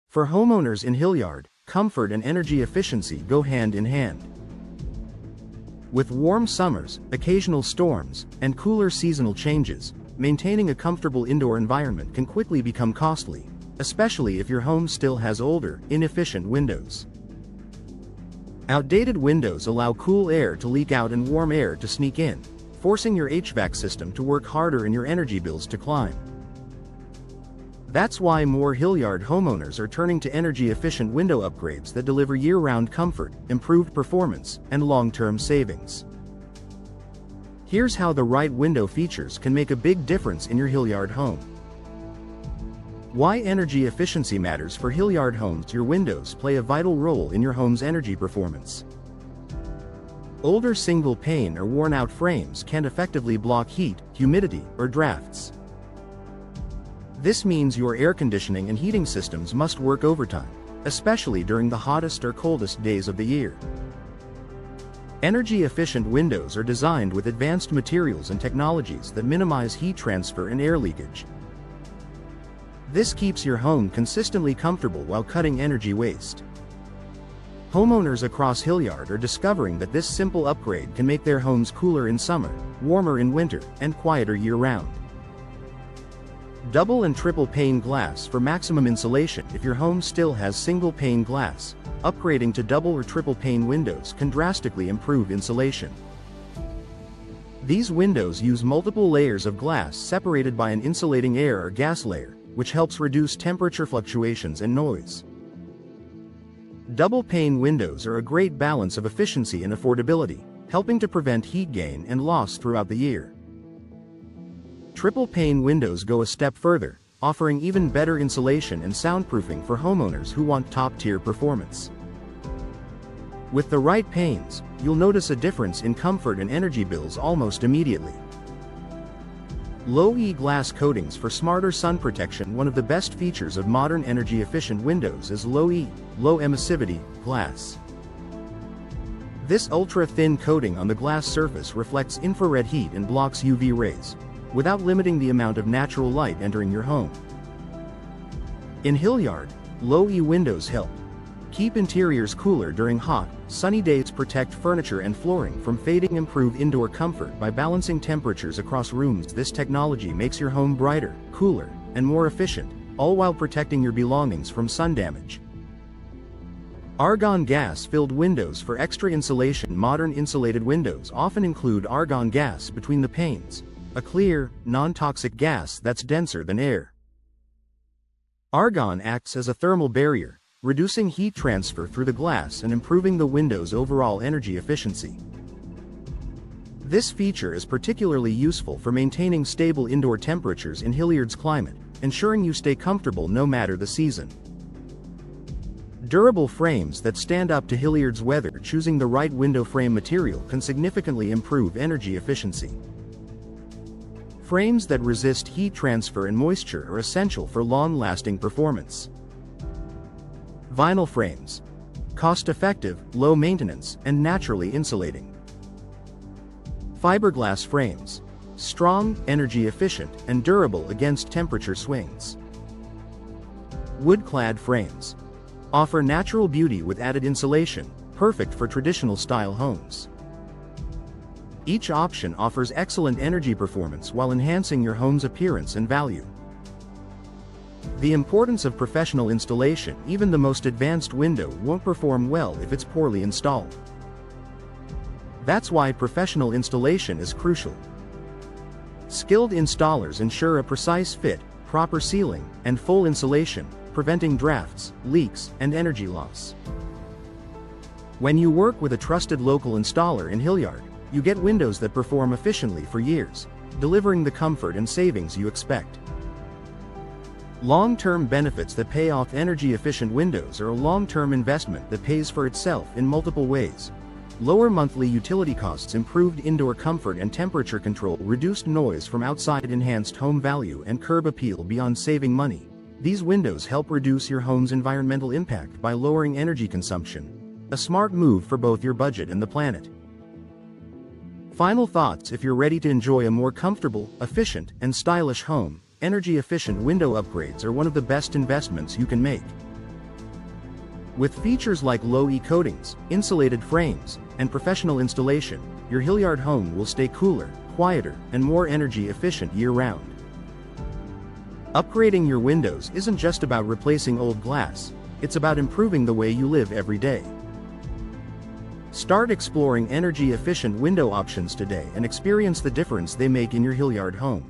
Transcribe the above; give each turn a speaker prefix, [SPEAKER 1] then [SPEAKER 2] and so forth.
[SPEAKER 1] For homeowners in Hilliard, comfort and energy efficiency go hand in hand. With warm summers, occasional storms, and cooler seasonal changes, maintaining a comfortable indoor environment can quickly become costly, especially if your home still has older, inefficient windows. Outdated windows allow cool air to leak out and warm air to sneak in, forcing your HVAC system to work harder and your energy bills to climb. That's why more Hilliard homeowners are turning to energy-efficient window upgrades that deliver year-round comfort, improved performance, and long-term savings. Here's how the right window features can make a big difference in your Hilliard home. Why energy efficiency matters for Hilliard homes. Your windows play a vital role in your home's energy performance. Older single-pane or worn-out frames can't effectively block heat, humidity, or drafts. This means your air conditioning and heating systems must work overtime, especially during the hottest or coldest days of the year. Energy-efficient windows are designed with advanced materials and technologies that minimize heat transfer and air leakage. This keeps your home consistently comfortable while cutting energy waste. Homeowners across Hilliard are discovering that this simple upgrade can make their homes cooler in summer, warmer in winter, and quieter year-round. Double and triple pane glass for maximum insulation. If your home still has single pane glass, upgrading to double or triple pane windows can drastically improve insulation. These windows use multiple layers of glass separated by an insulating air or gas layer, which helps reduce temperature fluctuations and noise. Double pane windows are a great balance of efficiency and affordability, helping to prevent heat gain and loss throughout the year. Triple pane windows go a step further, offering even better insulation and soundproofing for homeowners who want top-tier performance. With the right panes, you'll notice a difference in comfort and energy bills almost immediately. Low-E glass coatings for smarter sun protection. One of the best features of modern energy-efficient windows is low-E, low-emissivity, glass. This ultra-thin coating on the glass surface reflects infrared heat and blocks UV rays, without limiting the amount of natural light entering your home. In Hilliard, low-E windows help keep interiors cooler during hot, sunny days, protect furniture and flooring from fading, improve indoor comfort by balancing temperatures across rooms. This technology makes your home brighter, cooler, and more efficient, all while protecting your belongings from sun damage. Argon gas-filled windows for extra insulation. Modern insulated windows often include argon gas between the panes, a clear, non-toxic gas that's denser than air. Argon acts as a thermal barrier, reducing heat transfer through the glass and improving the window's overall energy efficiency. This feature is particularly useful for maintaining stable indoor temperatures in Hilliard's climate, ensuring you stay comfortable no matter the season. Durable frames that stand up to Hilliard's weather. Choosing the right window frame material can significantly improve energy efficiency. Frames that resist heat transfer and moisture are essential for long-lasting performance. Vinyl frames. Cost-effective, low-maintenance, and naturally insulating. Fiberglass frames. Strong, energy-efficient, and durable against temperature swings. Wood-clad frames. Offer natural beauty with added insulation, perfect for traditional-style homes. Each option offers excellent energy performance while enhancing your home's appearance and value. The importance of professional installation. Even the most advanced window won't perform well if it's poorly installed. That's why professional installation is crucial. Skilled installers ensure a precise fit, proper sealing, and full insulation, preventing drafts, leaks, and energy loss. When you work with a trusted local installer in Hilliard, you get windows that perform efficiently for years, delivering the comfort and savings you expect. Long-term benefits that pay off. Energy-efficient windows are a long-term investment that pays for itself in multiple ways. Lower monthly utility costs, improved indoor comfort and temperature control, reduced noise from outside, enhanced home value and curb appeal. Beyond saving money, these windows help reduce your home's environmental impact by lowering energy consumption. A smart move for both your budget and the planet. Final thoughts. If you're ready to enjoy a more comfortable, efficient, and stylish home, energy-efficient window upgrades are one of the best investments you can make. With features like low-E coatings, insulated frames, and professional installation, your Hilliard home will stay cooler, quieter, and more energy efficient year-round. Upgrading your windows isn't just about replacing old glass, it's about improving the way you live every day. Start exploring energy-efficient window options today and experience the difference they make in your Hilliard home.